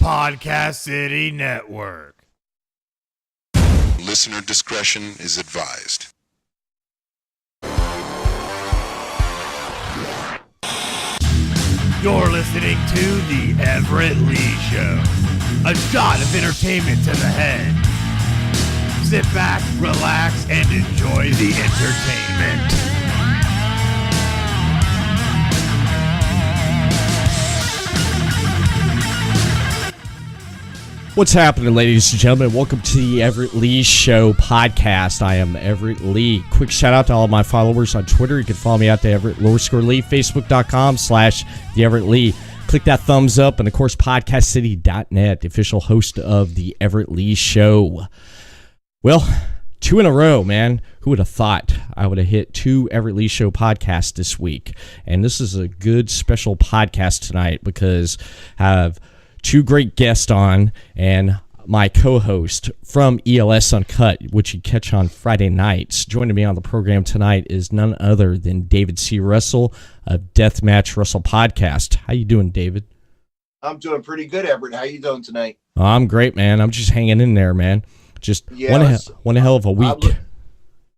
Podcast City Network. Listener discretion is advised. You're listening to The Everett Lee Show. A shot of entertainment to the head. Sit back, relax, and enjoy the entertainment. What's happening, ladies and gentlemen? Welcome to the Everett Lee Show podcast. I am Everett Lee. Quick shout out to all of my followers on Twitter. You can follow me at the Everett _Lee, Facebook.com/the Everett Lee. Click that thumbs up, and of course, PodcastCity.net, the official host of the Everett Lee Show. Well, 2 in a row, man. Who would have thought I would have hit 2 Everett Lee Show podcasts this week? And this is a good special podcast tonight because I have 2 great guests on, and my co-host from ELS Uncut, which you catch on Friday nights. Joining me on the program tonight is none other than David C. Russell of Deathmatch Russell Podcast. How you doing, David? I'm doing pretty good, Everett. How you doing tonight? I'm great, man. I'm just hanging in there, man. Just one hell of a week.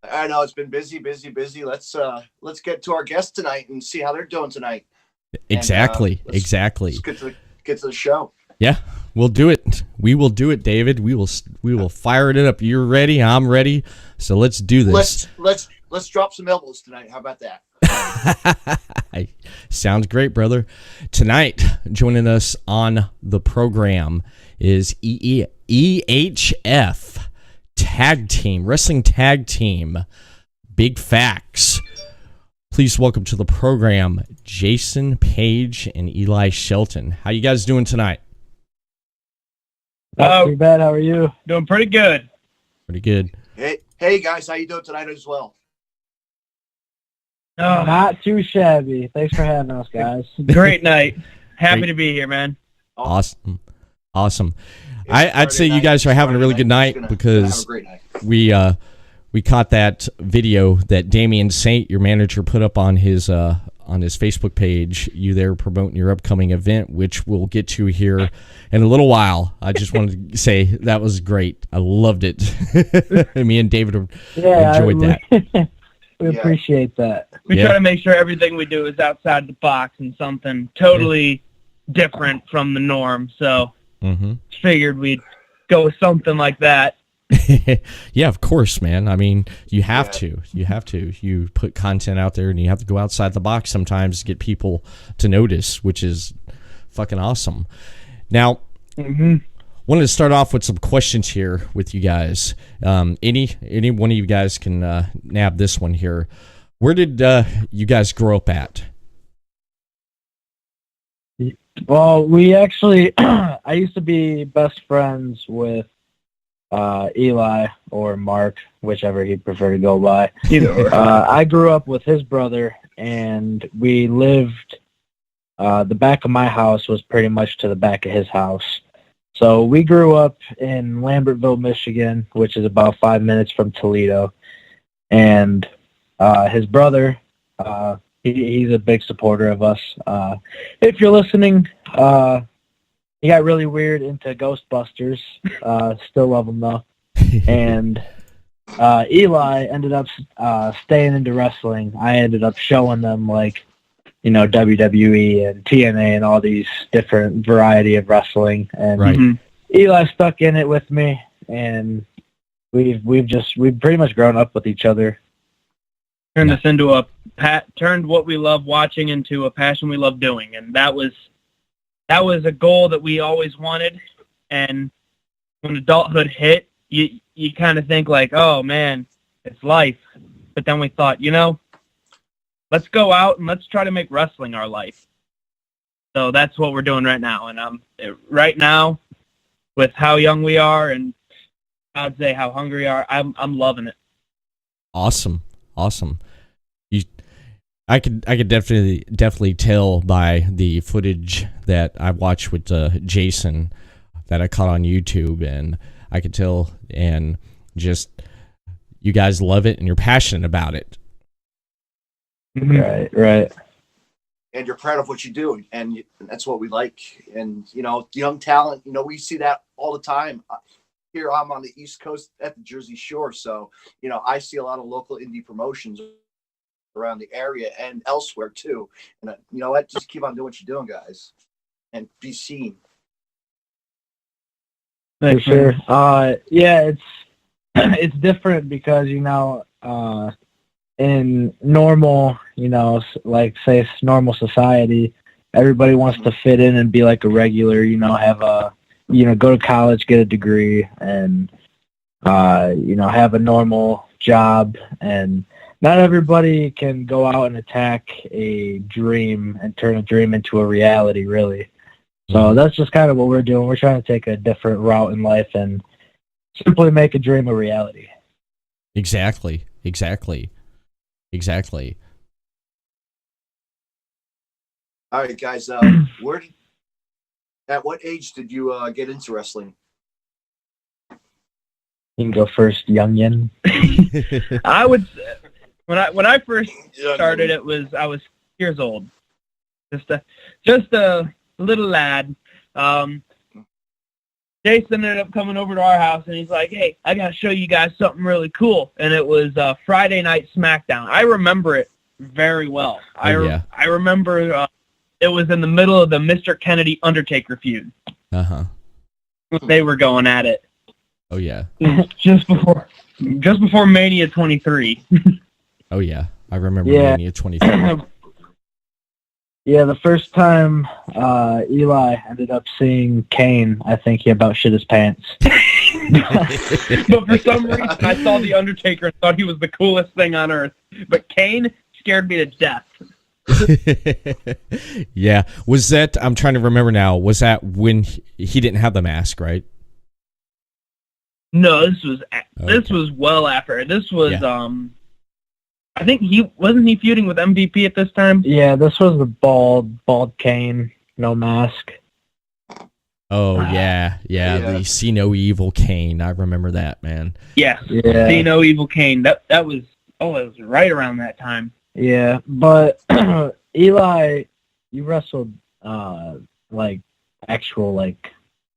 I know it's been busy. Let's get to our guests tonight and see how they're doing tonight. Exactly. Let's get to the show. Yeah, we'll do it. We will do it, David. We will fire it up. You're ready. I'm ready. So let's do this. Let's drop some elbows tonight. How about that? Sounds great, brother. Tonight, joining us on the program is EHF Tag Team, Wrestling Tag Team, Big Facts. Please welcome to the program, Jason Page and Eli Shelton. How you guys doing tonight? Not too bad. How are you? Doing pretty good. Pretty good. Hey guys, how you doing tonight as well? Not too shabby. Thanks for having us, guys. Great night. Happy to be here, man. Awesome. I'd say you guys are having a really good night because we caught that video that Damien Saint, your manager, put up on his Facebook page. You there promoting your upcoming event, which we'll get to here in a little while. I just wanted to say that was great. I loved it. Me and David enjoyed that. We appreciate that. We try to make sure everything we do is outside the box and something totally different from the norm. So figured we'd go with something like that. Yeah, of course, man. I mean, you have to. You put content out there, and you have to go outside the box sometimes to get people to notice, which is fucking awesome. Now, wanted to start off with some questions here with you guys. Any one of you guys can nab this one here. Where did you guys grow up at? Well, we actually, I used to be best friends with Eli or Mark, whichever he'd prefer to go by. I grew up with his brother, and we lived, the back of my house was pretty much to the back of his house. So we grew up in Lambertville, Michigan, which is about 5 minutes from Toledo. And his brother, he's a big supporter of us. If you're listening, he got really weird into Ghostbusters. Still love him, though. And Eli ended up staying into wrestling. I ended up showing them, WWE and TNA and all these different variety of wrestling. And Eli stuck in it with me, and we've pretty much grown up with each other. Turned this into turned what we love watching into a passion we love doing, and that was a goal that we always wanted. And when adulthood hit, you kind of think like, oh man, it's life. But then we thought, let's go out and let's try to make wrestling our life. So that's what we're doing right now. And right now, with how young we are and I'd say how hungry we are, I'm loving it. Awesome. I could definitely tell by the footage that I watched with Jason that I caught on YouTube, and I could tell, and just you guys love it and you're passionate about it. Right. and you're proud of what you do, and that's what we like. And young talent, we see that all the time. Here I'm on the East Coast at the Jersey Shore, so I see a lot of local indie promotions around the area and elsewhere too. And you know what? Just keep on doing what you're doing, guys, and be seen. For sure. Yeah, it's different because in normal, like say normal society, everybody wants to fit in and be like a regular, have a, go to college, get a degree, and have a normal job. And not everybody can go out and attack a dream and turn a dream into a reality, really. So that's just kind of what we're doing. We're trying to take a different route in life and simply make a dream a reality. Exactly. All right, guys. At what age did you get into wrestling? You can go first, youngin. I would, when I first started, I was years old, just a little lad. Jason ended up coming over to our house, and he's like, "Hey, I gotta show you guys something really cool." And it was Friday Night SmackDown. I remember it very well. I remember it was in the middle of the Mr. Kennedy Undertaker feud. They were going at it. Oh yeah. just before Mania 23. Oh yeah, I remember Mania 23. Yeah, the first time Eli ended up seeing Kane, I think he about shit his pants. But for some reason, I saw The Undertaker and thought he was the coolest thing on earth. But Kane scared me to death. Yeah. Was that, I'm trying to remember now, was that when he didn't have the mask, right? No, this was well after. This was, I think he feuding with MVP at this time? Yeah, this was the bald Kane, no mask. Oh, yeah. The See No Evil Kane. I remember that, man. Yes, See No Evil Kane. That was, it was right around that time. Yeah, but Eli, you wrestled, like, actual, like,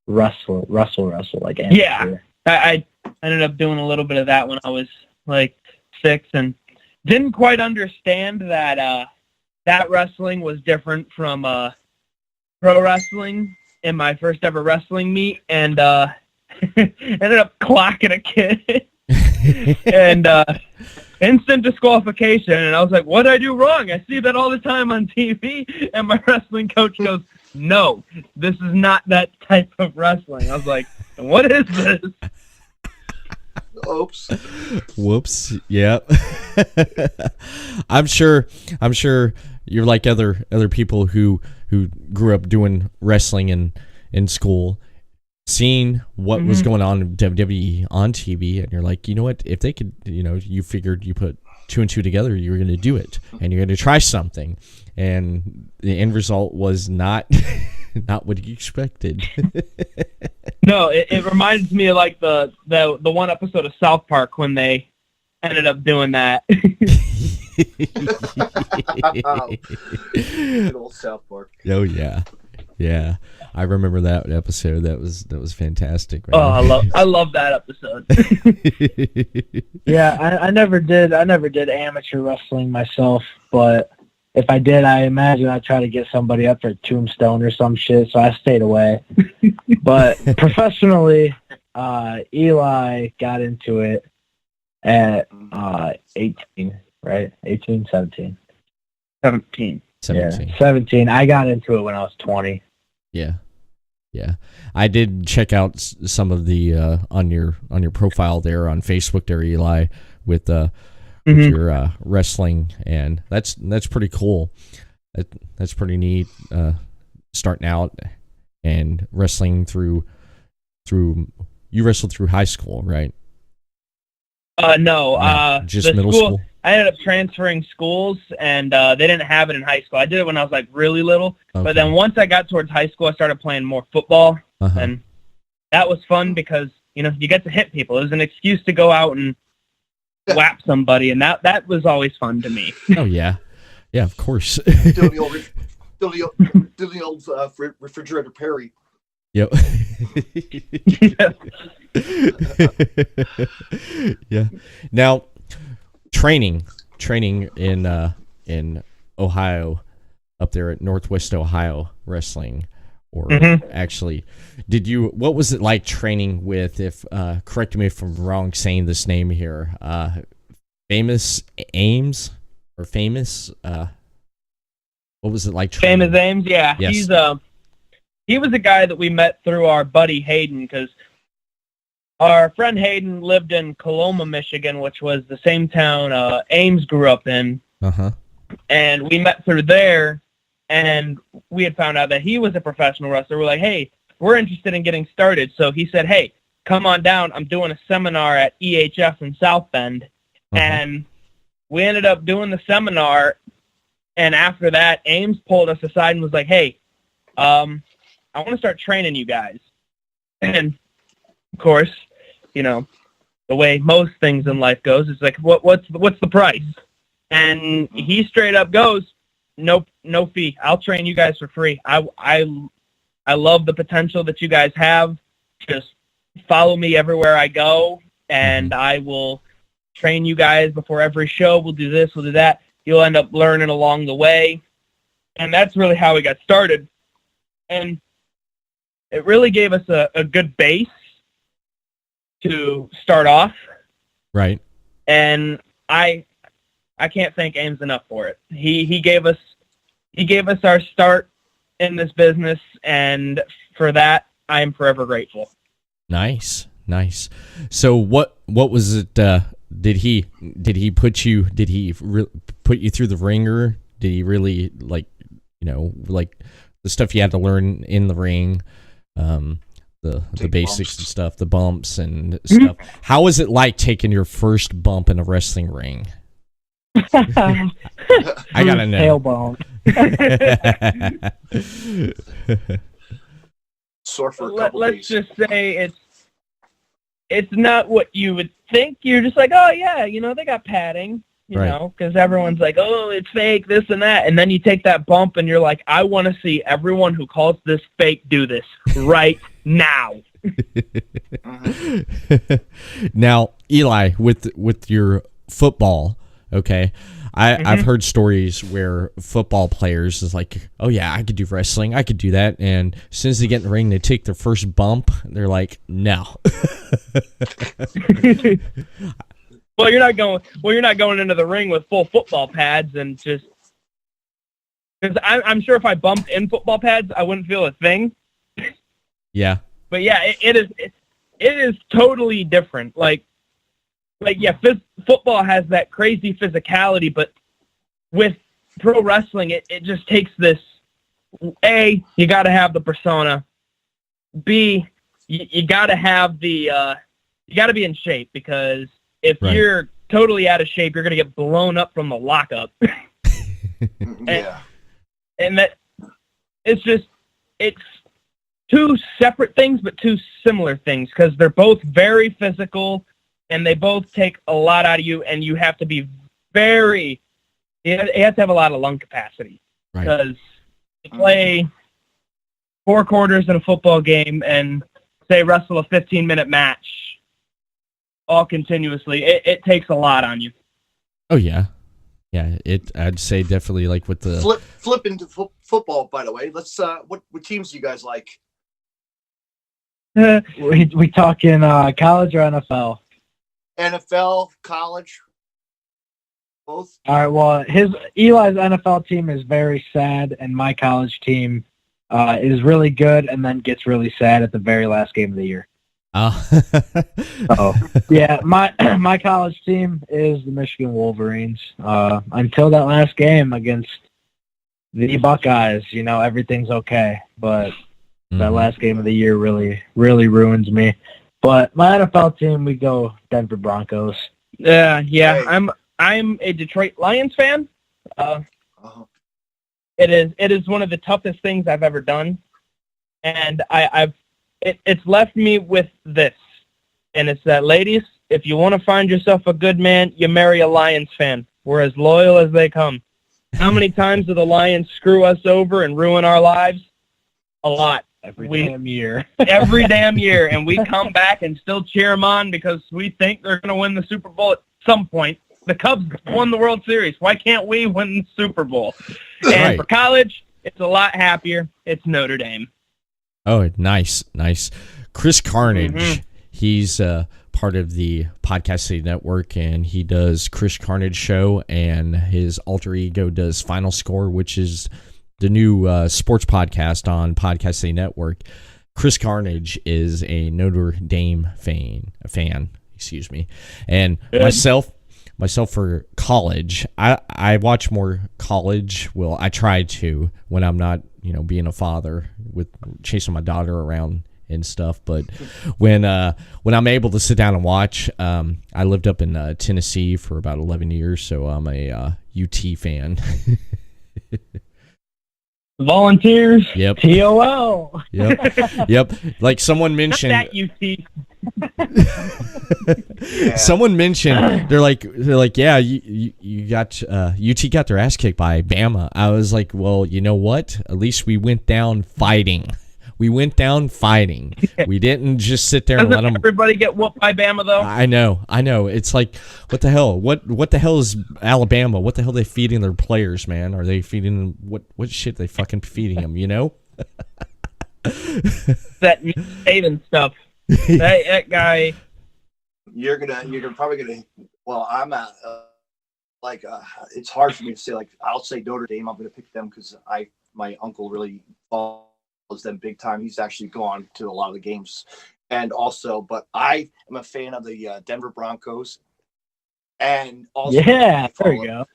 wrestle, like amateur. Yeah, I ended up doing a little bit of that when I was, like, 6, and didn't quite understand that that wrestling was different from pro wrestling in my first ever wrestling meet, and ended up clocking a kid. And instant disqualification. And I was like, what did I do wrong? I see that all the time on TV. And my wrestling coach goes, no, this is not that type of wrestling. I was like, what is this? Oops. Whoops. Yeah. I'm sure you're like other people who grew up doing wrestling in school, seeing what was going on in WWE on TV, and you're like, you know what? If they could, you figured you put 2 and 2 together, you were going to do it, and you're going to try something, and the end result was not what you expected. No, it reminds me of like the one episode of South Park when they ended up doing that. Good old South Park. Oh yeah. I remember that episode. That was fantastic. Man. Oh, I love that episode. Yeah, I never did amateur wrestling myself, but if I did, I imagine I'd try to get somebody up for a tombstone or some shit, so I stayed away. But professionally, Eli got into it at 18, right? 18, 17. 17. Yeah, 17. I got into it when I was 20. Yeah. I did check out some of the on your profile there on Facebook there, Eli, with your wrestling, and that's pretty cool. That's pretty neat. Starting out and wrestling through you wrestled through high school, right? No, just middle school. I ended up transferring schools, and they didn't have it in high school. I did it when I was like really little, but then once I got towards high school, I started playing more football, and that was fun because you get to hit people. It was an excuse to go out and whap somebody, and that was always fun to me. Oh yeah, of course. Doing the old the old refrigerator Perry. Yep. Yeah. Now, training in Ohio, up there at Northwest Ohio Wrestling, or actually, what was it like training with? If correct me if I'm wrong saying this name here, Fameis Ames or Famous. What was it like training? Fameis Ames, yeah. Yes. He was a guy that we met through our buddy Hayden, because our friend Hayden lived in Coloma, Michigan, which was the same town Ames grew up in. Uh-huh. And we met through there, and we had found out that he was a professional wrestler. We're like, hey, we're interested in getting started. So he said, hey, come on down. I'm doing a seminar at EHF in South Bend. And we ended up doing the seminar, and after that, Ames pulled us aside and was like, hey, I want to start training you guys. And, of course, you know, the way most things in life goes, it's like, what's the price? And he straight up goes, no fee. I'll train you guys for free. I love the potential that you guys have. Just follow me everywhere I go, and I will train you guys before every show. We'll do this, we'll do that. You'll end up learning along the way. And that's really how we got started. And it really gave us a good base to start off. Right. And I can't thank Ames enough for it. He gave us our start in this business, and for that I am forever grateful. Nice. So what was it? Did he put you through the ringer? Did he really like the stuff you had to learn in the ring, the basics and stuff, the bumps and stuff? How was it like taking your first bump in a wrestling ring? I gotta know. Tailbone. Sore for a couple Let's days. just say it's not what you would think. You're just like, oh yeah, they got padding, you Right. know, because everyone's like, oh, it's fake, this and that, and then you take that bump and you're like, I want to see everyone who calls this fake do this right now. Now, Eli, with your football, okay, I've heard stories where football players is like, oh yeah, I could do wrestling, I could do that, and as soon as they get in the ring, they take their first bump, they're like, no. Well, you're not going into the ring with full football pads and just because I'm sure if I bumped in football pads, I wouldn't feel a thing. Yeah. But yeah, it is totally different. Like yeah, football has that crazy physicality, but with pro wrestling, it just takes this. A, you got to have the persona. B, you got to have the. You got to be in shape, because if you're totally out of shape, you're gonna get blown up from the lockup. Yeah. And that it's two separate things, but two similar things, because they're both very physical. And they both take a lot out of you, and you have to be you have to have a lot of lung capacity. Right. Because you play 4 quarters in a football game and, say, wrestle a 15-minute match all continuously, it takes a lot on you. Oh, yeah. Yeah, I'd say definitely like with the... Flip into football, by the way. Let's, what teams do you guys like? We talking college or NFL? NFL, college, both. All right. Well, Eli's NFL team is very sad, and my college team is really good, and then gets really sad at the very last game of the year. Oh, Yeah, my college team is the Michigan Wolverines. Until that last game against the Buckeyes, everything's okay, but that last game of the year really, really ruins me. But my NFL team, we go Denver Broncos. Yeah. Hey. I'm a Detroit Lions fan. It is one of the toughest things I've ever done, and it's left me with this, and it's that, ladies, if you want to find yourself a good man, you marry a Lions fan. We're as loyal as they come. How many times do the Lions screw us over and ruin our lives? A lot. Every damn year. Every damn year. And we come back and still cheer them on because we think they're going to win the Super Bowl at some point. The Cubs won the World Series. Why can't we win the Super Bowl? And Right. for college, it's a lot happier. It's Notre Dame. Oh, nice. Chris Carnage, Mhm. he's part of the Podcasting Network, and he does Chris Carnage Show, and his alter ego does Final Score, which is the new sports podcast on Podcasting Network. Chris Carnage is a Notre Dame fan, excuse me. And Good. myself for college, I watch more college. Well, I try to when I'm not, being a father with chasing my daughter around and stuff. But when I'm able to sit down and watch, I lived up in Tennessee for about 11 years, so I'm a UT fan. Volunteers. Yep. TOL. Yep. Like someone Not mentioned. that UT. Yeah. Someone mentioned they're like yeah, you got UT got their ass kicked by Bama. I was like, well, you know what? At least we went down fighting. We didn't just sit there and let Doesn't them. everybody get whooped by Bama, though? I know. It's like, what the hell? What the hell is Alabama? What the hell are they feeding their players, man? Are they feeding them what shit they fucking feeding them? That Saban stuff. That guy. You're probably gonna. Well, I'm at it's hard for me to say. Like, I'll say Notre Dame. I'm gonna pick them because my uncle really follows them big time. He's actually gone to a lot of the games, and also, but I am a fan of the Denver Broncos, and also Yeah, there you go.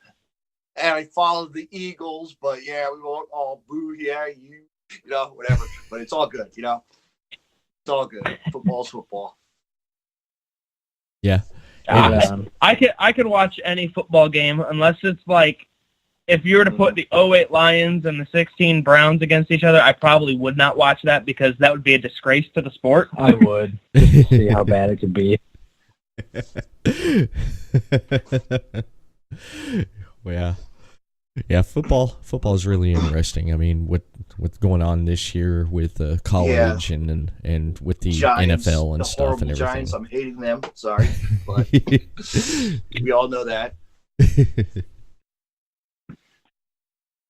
And I follow the Eagles, but yeah, we won't all boo. Yeah, whatever. But it's all good. It's all good. Football's football. Yeah. I could watch any football game unless it's like, if you were to put the 08 Lions and the 16 Browns against each other, I probably would not watch that because that would be a disgrace to the sport. I would. See how bad it could be. Well, yeah. Football is really interesting. I mean, what's going on this year with college and with the Giants, NFL and the stuff and horrible everything. Giants, I'm hating them. Sorry, but we all know that.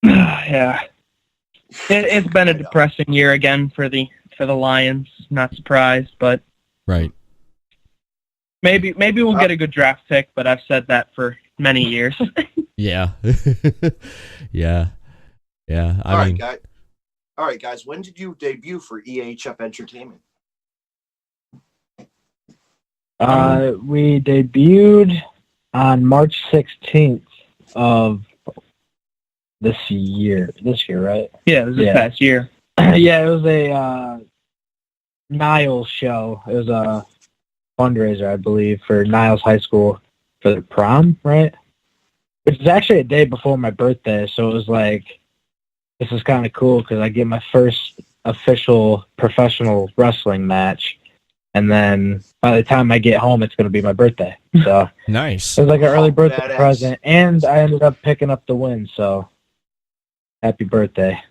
Yeah. It's been a depressing year again for the Lions. Not surprised, but Right. maybe we'll get a good draft pick, but I've said that for many years. Yeah. Yeah. All right, guys. When did you debut for EHF Entertainment? We debuted on March 16th of this year. This year, right? Yeah, it was this past year. Yeah, it was a Niles show. It was a fundraiser, I believe, for Niles High School for the prom, right? It was actually a day before my birthday, so it was like, this is kind of cool because I get my first official professional wrestling match, and then by the time I get home, it's going to be my birthday. So Nice. it was like an early birthday Badass. present, and I ended up picking up the win, so happy birthday.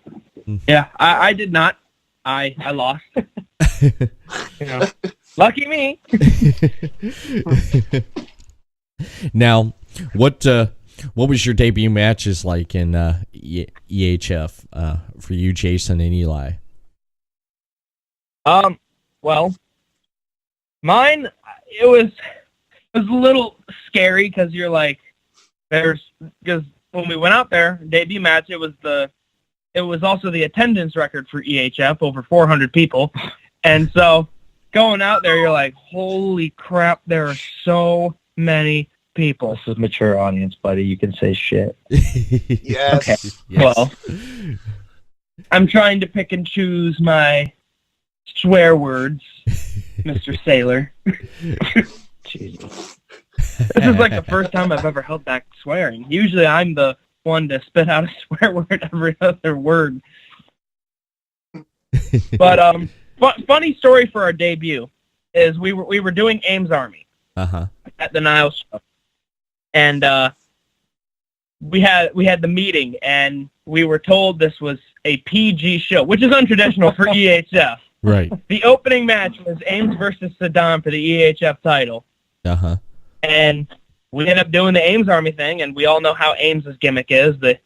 Yeah, I did not. I lost. Lucky me. Now, what was your debut matches like in EHF for you, Jason and Eli? Well, mine, it was a little scary because you're like, because when we went out there, debut match, it was also the attendance record for EHF, over 400 people. And so going out there, you're like, holy crap, there are so many people. This is mature audience, buddy. You can say shit. Yes. Okay. Yes. Well, I'm trying to pick and choose my swear words, Mr. Sailor. Jesus. This is like the first time I've ever held back swearing. Usually I'm the one to spit out a swear word every other word. But funny story for our debut is we were doing Ames Army Uh-huh. at the Niles show. And we had the meeting, and we were told this was a PG show, which is untraditional for EHF. Right. The opening match was Ames versus Saddam for the EHF title. Uh-huh. And we ended up doing the Ames Army thing, and we all know how Ames' gimmick is, the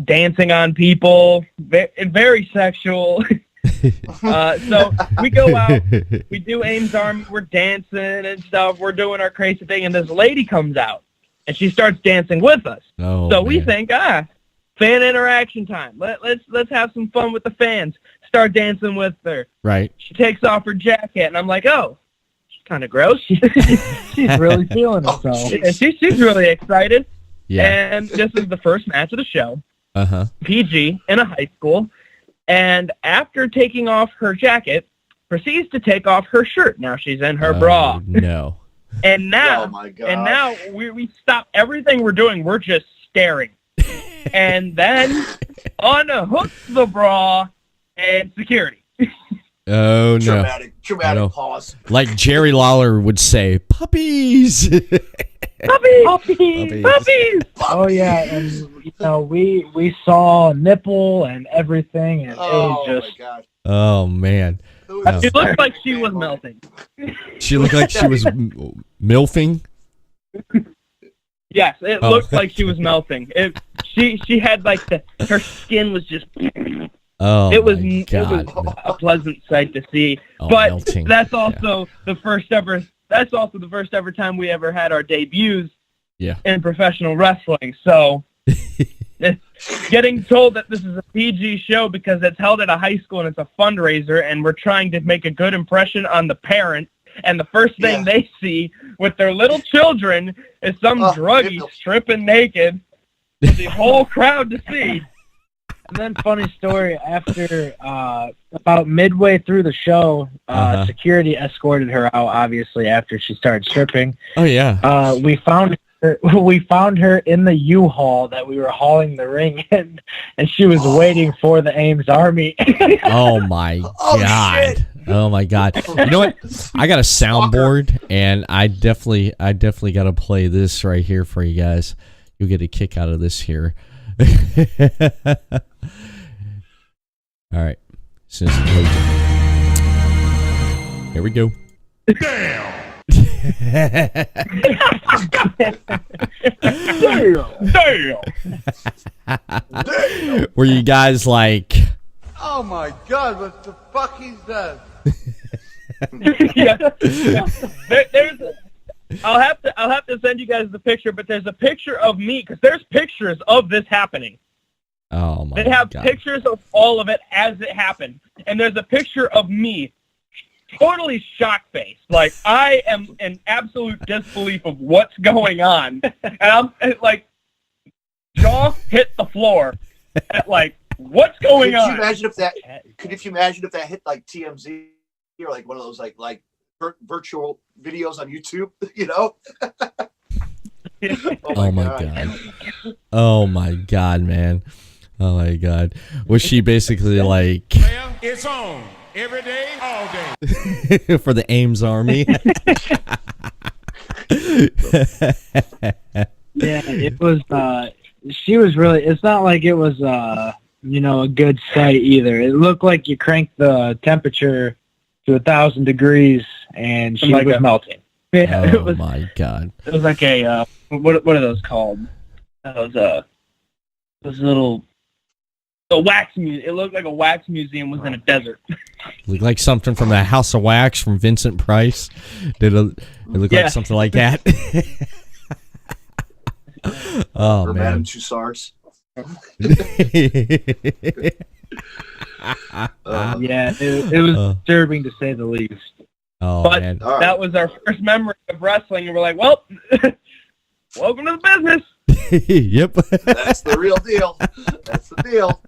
dancing on people, very sexual. So we go out, we do Ames Army, we're dancing and stuff, we're doing our crazy thing, and this lady comes out, and she starts dancing with us. Oh, so we man. think, fan interaction time. Let's have some fun with the fans. Start dancing with her. Right. She takes off her jacket, and I'm like, oh, she's kind of gross. She's really feeling herself. And she's really excited. Yeah. And this is the first match of the show. Uh-huh. PG in a high school. And after taking off her jacket, proceeds to take off her shirt. Now she's in her bra. No. And now, Oh my God. and now we stop everything we're doing. We're just staring. And then unhooks the bra and security. Oh, no. Dramatic pause. Like Jerry Lawler would say, puppies. Puppies! Oh yeah, and we saw a nipple and everything, and Oh it was my just God. Oh, man. It looked like she was melting. She looked like she was milfing. Yes, it looked like she was melting. She had like her skin was just. Oh, it was my God. It was a pleasant sight to see. Oh, but melting. that's also the first ever. That's also the first ever time we ever had our debuts in professional wrestling. So, getting told that this is a PG show because it's held at a high school and it's a fundraiser, and we're trying to make a good impression on the parents. And the first thing they see with their little children is some druggie stripping naked for the whole crowd to see. And then, funny story, after about midway through the show, security escorted her out, obviously, after she started stripping. Oh, yeah. We found her in the U-Haul that we were hauling the ring in, and she was waiting for the Ames Army. Oh, my God. Shit. Oh, my God. You know what? I got a soundboard, and I definitely got to play this right here for you guys. You'll get a kick out of this here. All right. Since here we go. Damn! Damn! Were you guys like, Oh my God, what the fuck is that? I'll have to send you guys the picture, but there's a picture of me because there's pictures of this happening. oh, my They have God. pictures of all of it as it happened, and there's a picture of me, totally shock-faced. Like, I am in absolute disbelief of what's going on, and I'm like, jaw hit the floor, at like, what's going Could on? you imagine if that hit like TMZ or like one of those like virtual videos on YouTube? You know? Oh, my God. Oh, my God, man. Oh, my God. Was she basically like... It's on. Every day, all day. for the Ames Army? Yeah, it was. She was really. It's not like it was. A good sight either. It looked like you cranked the temperature to 1,000 degrees, and she was melting. Yeah, Oh, my God. It was like a what are those called? Those little wax museum. It looked like a wax museum was in a desert. Looked like something from the House of Wax from Vincent Price. It looked like something like that? Oh, Or man. Madame Tussauds. Yeah, it was disturbing to say the least. Oh, But man. that was our first memory of wrestling, and we're like, well, welcome to the business. Yep. That's the real deal. That's the deal.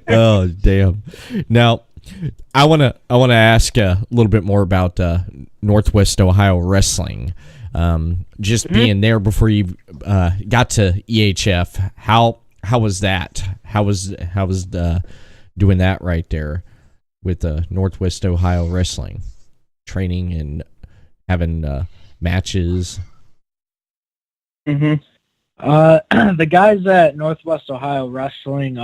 Oh, damn. Now, I wanna ask a little bit more about Northwest Ohio wrestling. Just being there before you got to EHF. How was that? How was doing that right there with Northwest Ohio wrestling, training and having matches? Mm-hmm. The guys at Northwest Ohio Wrestling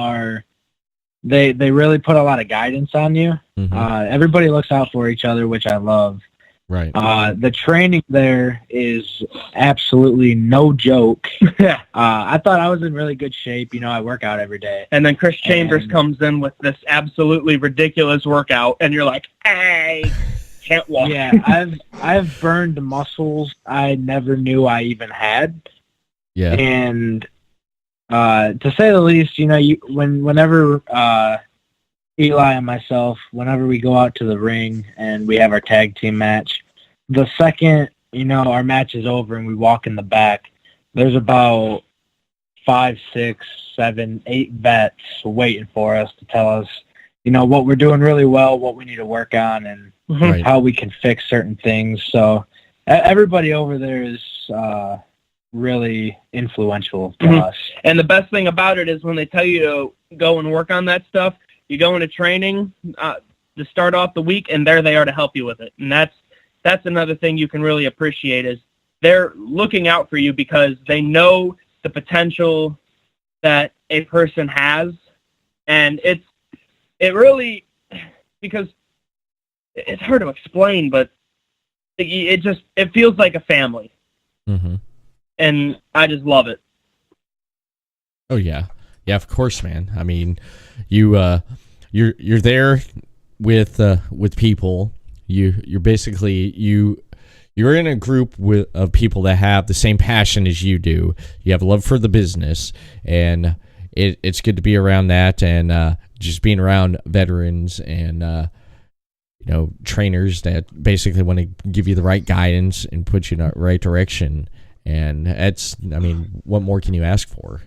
they really put a lot of guidance on you. Everybody looks out for each other, which I love. Right. The training there is absolutely no joke. I thought I was in really good shape. I work out every day. And then Chris Chambers comes in with this absolutely ridiculous workout, and you're like, I can't walk. Yeah, I've burned muscles I never knew I even had. Yeah. And to say the least, whenever Eli and myself, whenever we go out to the ring and we have our tag team match, the second, our match is over and we walk in the back, there's about 5, 6, 7, 8 vets waiting for us to tell us, what we're doing really well, what we need to work on, and how we can fix certain things. So everybody over there is really influential to us. And the best thing about it is when they tell you to go and work on that stuff, you go into training to start off the week, and there they are to help you with it. And that's another thing you can really appreciate is they're looking out for you because they know the potential that a person has. And it really, because it's hard to explain, but it feels like a family. And I just love it. Oh yeah. Yeah, of course, man. I mean, you're there with people. You're basically you're in a group of people that have the same passion as you do. You have love for the business, and it's good to be around that, and just being around veterans and trainers that basically want to give you the right guidance and put you in the right direction. And what more can you ask for?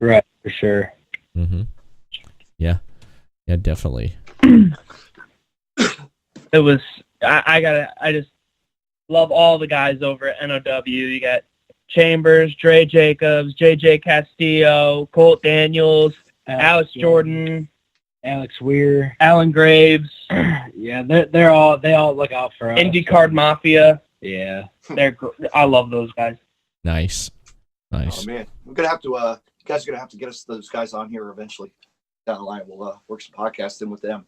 Right, for sure. Yeah, definitely. It was. I just love all the guys over at NOW. You got Chambers, Dre Jacobs, JJ Castillo, Colt Daniels, Alex Jordan, Alex Weir, Alan Graves. Yeah, they all look out for us. IndyCard Mafia. Yeah, I love those guys. Nice. Oh man, we're gonna have to. You guys are gonna have to get us those guys on here eventually. Down the line, we'll work some podcasts in with them.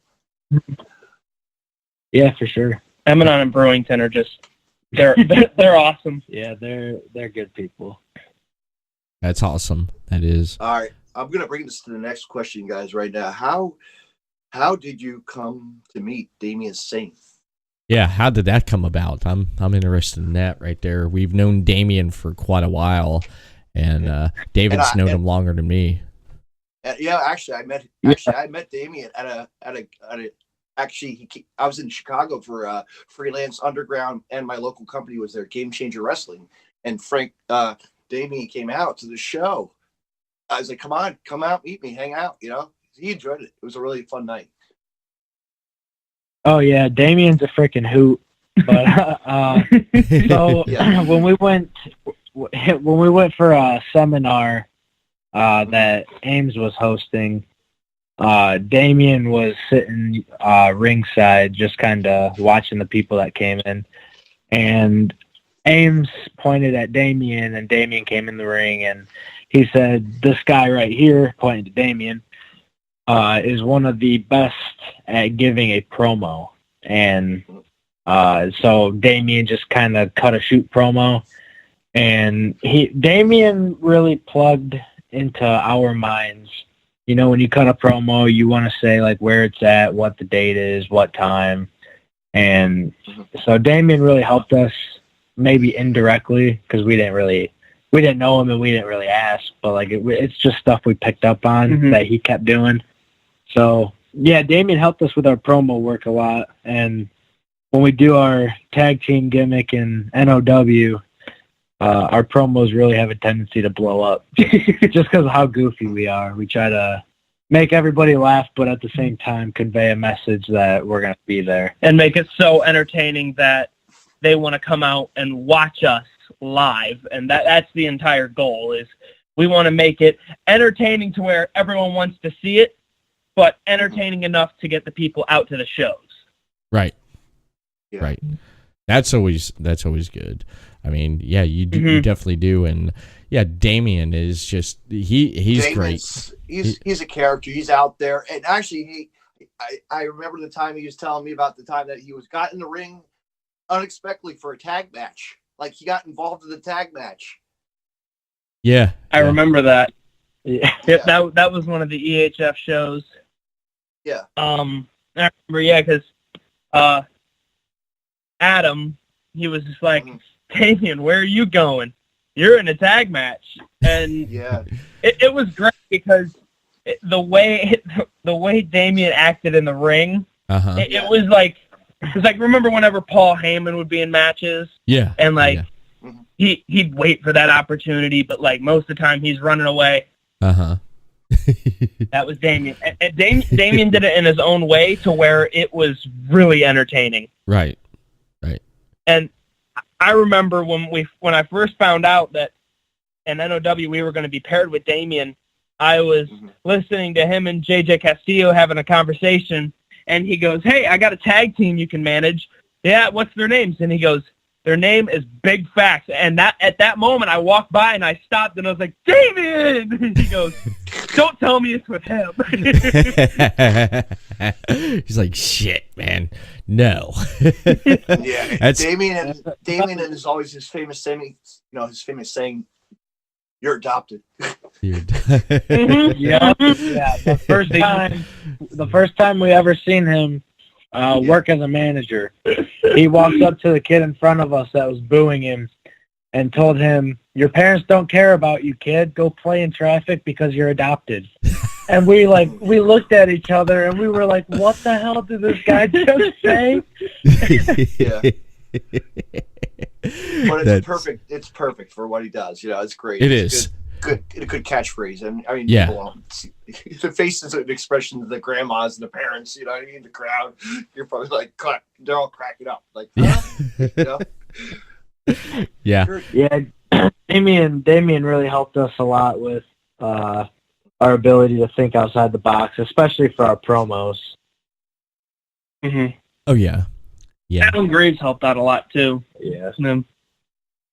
Yeah, for sure. Emanon and Brewington are just they're awesome. Yeah, they're good people. That's awesome. That is. All right, I'm gonna bring this to the next question, guys. Right now, how did you come to meet Damien Saint? Yeah, how did that come about? I'm interested in that right there. We've known Damien for quite a while, and David's known him longer than me. Yeah, actually, I met Damien at a. Actually, I was in Chicago for Freelance Underground, and my local company was there, Game Changer Wrestling. And Damien came out to the show. I was like, come out, meet me, hang out. He enjoyed it. It was a really fun night. Oh yeah, Damien's a freaking hoot. But so when we went for a seminar that Ames was hosting, Damien was sitting ringside, just kind of watching the people that came in, and Ames pointed at Damien, and Damien came in the ring, and he said, "This guy right here," pointing to Damien, is one of the best at giving a promo. And so Damien just kind of cut a shoot promo, and Damien really plugged into our minds. When you cut a promo, you want to say like where it's at, what the date is, what time. And so Damien really helped us, maybe indirectly, because we didn't know him and we didn't really ask, but like it's just stuff we picked up on that he kept doing. So yeah, Damien helped us with our promo work a lot. And when we do our tag team gimmick in NOW, our promos really have a tendency to blow up just because of how goofy we are. We try to make everybody laugh, but at the same time convey a message that we're going to be there. And make it so entertaining that they want to come out and watch us live. And that's the entire goal, is we want to make it entertaining to where everyone wants to see it, but entertaining enough to get the people out to the shows. Right. Yeah. Right. That's always good. I mean, yeah, you definitely do, and yeah, Damien is just he's great. He's a character. He's out there, and actually, I remember the time he was telling me about the time that he got in the ring unexpectedly for a tag match. Like he got involved in the tag match. Yeah, I remember that. Yeah. That was one of the EHF shows. Yeah. I remember, yeah, because Adam, he was just like, Damien, where are you going? You're in a tag match. And yeah, it was great because the way Damien acted in the ring, it was like remember whenever Paul Heyman would be in matches? Yeah. And like he'd wait for that opportunity, but like most of the time he's running away. That was Damien. And Damien did it in his own way to where it was really entertaining. Right. And I remember when I first found out that in NOW we were going to be paired with Damien, I was listening to him and JJ Castillo having a conversation, and he goes, "Hey, I got a tag team you can manage." Yeah, what's their names? And he goes, "Their name is Big Facts." And at that moment, I walked by and I stopped and I was like, "Damien!" He goes, "Don't tell me it's with him." He's like, "Shit, man, no." Yeah, Damien and is always his famous saying. His famous saying, "You're adopted." Yeah. The first time we ever seen him work as a manager, he walked up to the kid in front of us that was booing him and told him, "Your parents don't care about you, kid. Go play in traffic because you're adopted." And we looked at each other and we were like, "What the hell did this guy just say?" Yeah. But it's perfect. It's perfect for what he does. It's great. It's a good catchthrill. And I mean, yeah. The faces and expressions of the grandmas and the parents, in the crowd, you're probably like, they're all cracking up. Like, Yeah. Damien really helped us a lot with our ability to think outside the box, especially for our promos. Oh yeah. Adam Graves helped out a lot too. Yeah.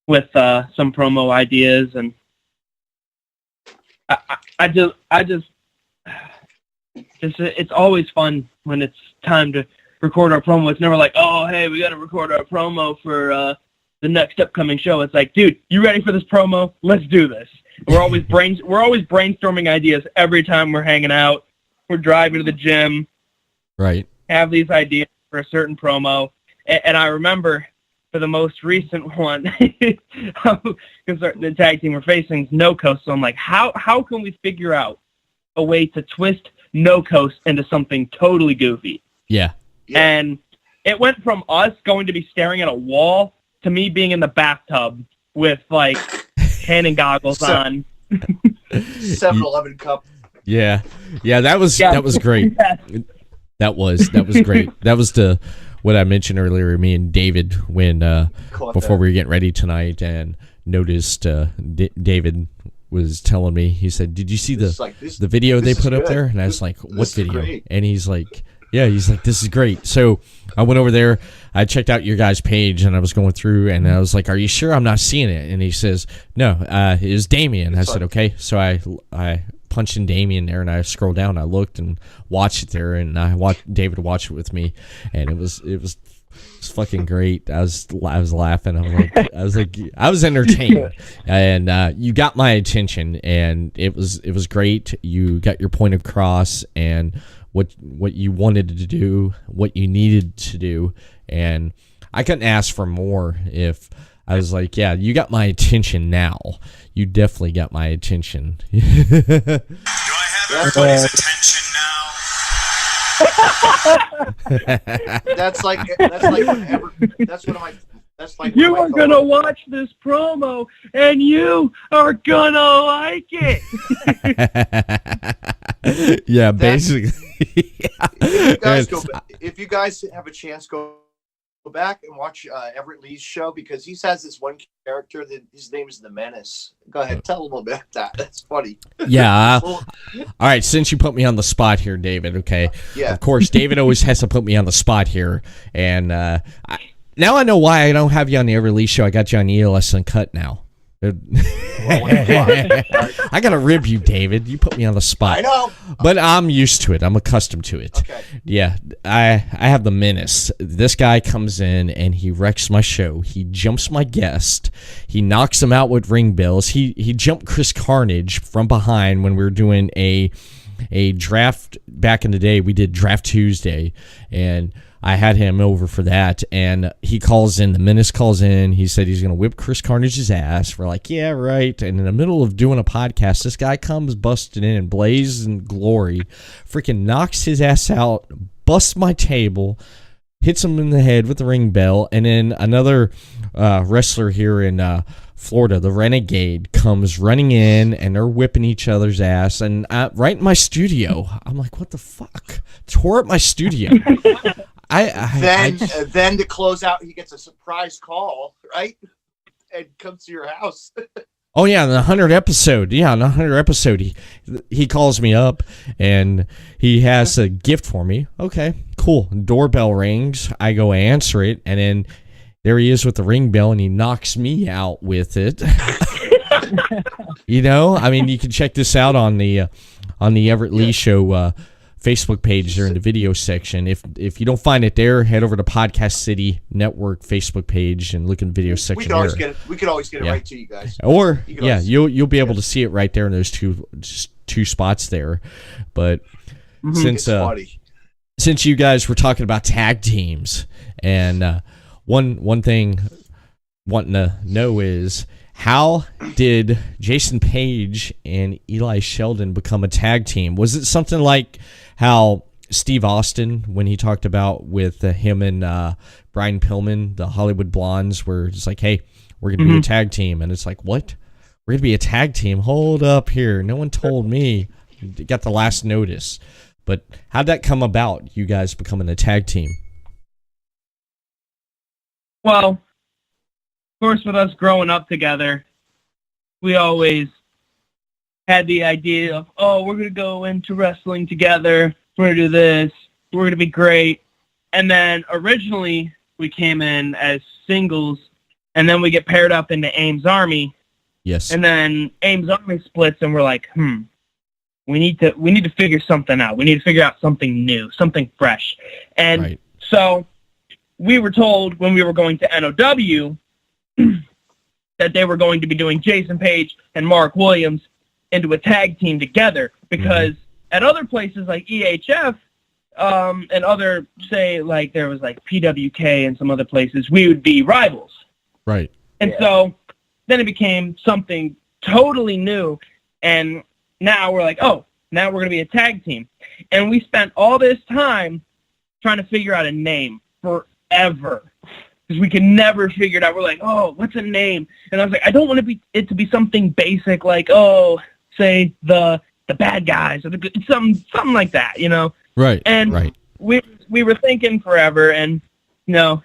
With some promo ideas, and it's always fun when it's time to record our promo. It's never like, "Oh, hey, we got to record our promo for the next upcoming show." It's like, "Dude, you ready for this promo? Let's do this." We're always brainstorming ideas every time we're hanging out. We're driving to the gym. Right. Have these ideas for a certain promo. And I remember for the most recent one, because the tag team we're facing is No Coast. So I'm like, how can we figure out a way to twist No Coast into something totally goofy? Yeah. And it went from us going to be staring at a wall to me being in the bathtub with like tanning goggles on. 7-Eleven cup. Yeah. That was great. That was great. That was what I mentioned earlier. Me and David when before we were getting ready tonight, and noticed David was telling me. He said, "Did you see the video they put up there?" And I was like, "What video?" And he's like, "Yeah." He's like, "This is great." So I went over there. I checked out your guys' page, and I was going through, and I was like, "Are you sure I'm not seeing it?" And he says, "No, it was Damien." I said, "Okay." So I punched in Damien there, and I scrolled down. I looked and watched it there, and I watched David watch it with me, and it was fucking great. I was laughing. I was entertained, and you got my attention, and it was great. You got your point across, and what you wanted to do, what you needed to do, and I couldn't ask for more. If I was like, "Yeah, you got my attention now. You definitely got my attention." Do I have everybody's attention now? That's like You are gonna watch this promo, and you are gonna like it. Yeah, basically. If you guys have a chance, go back and watch Everett Lee's show, because he has this one character that his name is the Menace. Go ahead, tell a little bit about that. That's funny. Yeah. All right, since you put me on the spot here, David, okay. Yeah. Of course, David always has to put me on the spot here. And Now I know why I don't have you on the Everett Lee Show. I got you on ELS Uncut now. I got to rib you, David. You put me on the spot. I know. But I'm used to it. I'm accustomed to it. Okay. Yeah, I have the menace. This guy comes in and he wrecks my show. He jumps my guest. He knocks him out with ring bells. He jumped Chris Carnage from behind when we were doing a draft back in the day. We did Draft Tuesday, and I had him over for that, and he calls in. The Menace calls in. He said he's going to whip Chris Carnage's ass. We're like, yeah, right. And in the middle of doing a podcast, this guy comes busting in, blaze and glory, freaking knocks his ass out, busts my table, hits him in the head with the ring bell, and then another wrestler here in Florida, the Renegade, comes running in, and they're whipping each other's ass. And right in my studio, I'm like, what the fuck? Tore up my studio. Then to close out, he gets a surprise call, right? And comes to your house. Oh yeah, the 100th episode. Yeah, on the 100th episode, he calls me up and he has a gift for me. Okay, cool. Doorbell rings. I go answer it, and then there he is with the ring bell, and he knocks me out with it. You know, I mean, you can check this out on the Everett Lee Show Facebook page there in the video section. If you don't find it there, head over to Podcast City Network Facebook page and look in the video section. We could always get it right to you guys. Or you'll be able to see it right there in those two spots there. But since you guys were talking about tag teams, and one thing wanting to know is, how did Jason Page and Eli Shelton become a tag team? Was it something like how Steve Austin, when he talked about with him and Brian Pillman, the Hollywood Blondes, were just like, hey, we're going to be a tag team. And it's like, what? We're going to be a tag team? Hold up here. No one told me. You got the last notice. But how'd that come about, you guys becoming a tag team? Well, of course, with us growing up together, we always had the idea of, oh, we're going to go into wrestling together. We're going to do this. We're going to be great. And then originally we came in as singles, and then we get paired up into Ames Army. Yes. And then Ames Army splits, and we're like, we need to figure something out. We need to figure out something new, something fresh. And so we were told when we were going to NOW that they were going to be doing Jason Page and Mark Williams into a tag team together, because at other places like EHF and other, say, like there was like PWK and some other places, we would be rivals. Right. And so then it became something totally new, and now we're like, oh, now we're going to be a tag team. And we spent all this time trying to figure out a name forever, because we could never figure it out. We're like, oh, what's a name? And I was like, I don't want it to be something basic like, oh, say the bad guys or the good, something like that, you know? Right. And we were thinking forever, and you know,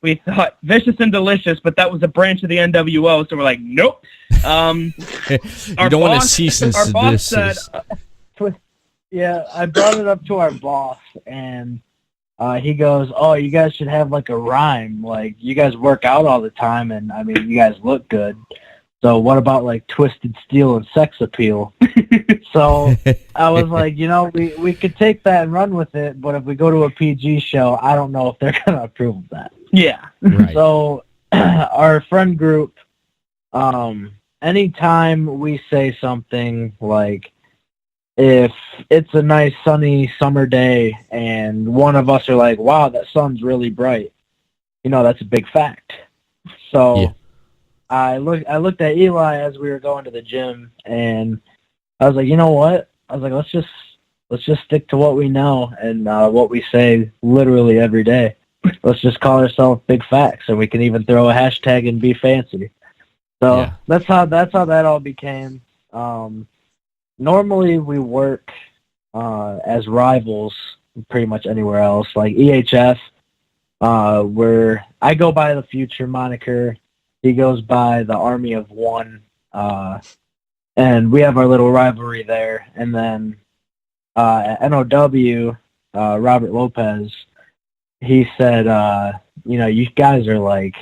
we thought Vicious and Delicious, but that was a branch of the NWO, so we're like, nope. You don't want to cease and desist. Yeah, I brought it up to our boss, and he goes, oh, you guys should have like a rhyme. Like, you guys work out all the time, and I mean, you guys look good. So what about like Twisted Steel and Sex Appeal? So I was like, you know, we could take that and run with it, but if we go to a PG show, I don't know if they're going to approve of that. Yeah. Right. So our friend group, anytime we say something like, if it's a nice sunny summer day and one of us are like, wow, that sun's really bright, you know, that's a big fact. So yeah. I looked at Eli as we were going to the gym, and I was like, you know what? I was like, let's just stick to what we know and what we say literally every day. Let's just call ourselves Big Facts, and we can even throw a hashtag and be fancy. So that's how that all became. Normally we work as rivals pretty much anywhere else, like EHF, where I go by the Future moniker. He goes by the Army of One, and we have our little rivalry there. And then at NOW, Robert Lopez, he said you guys are like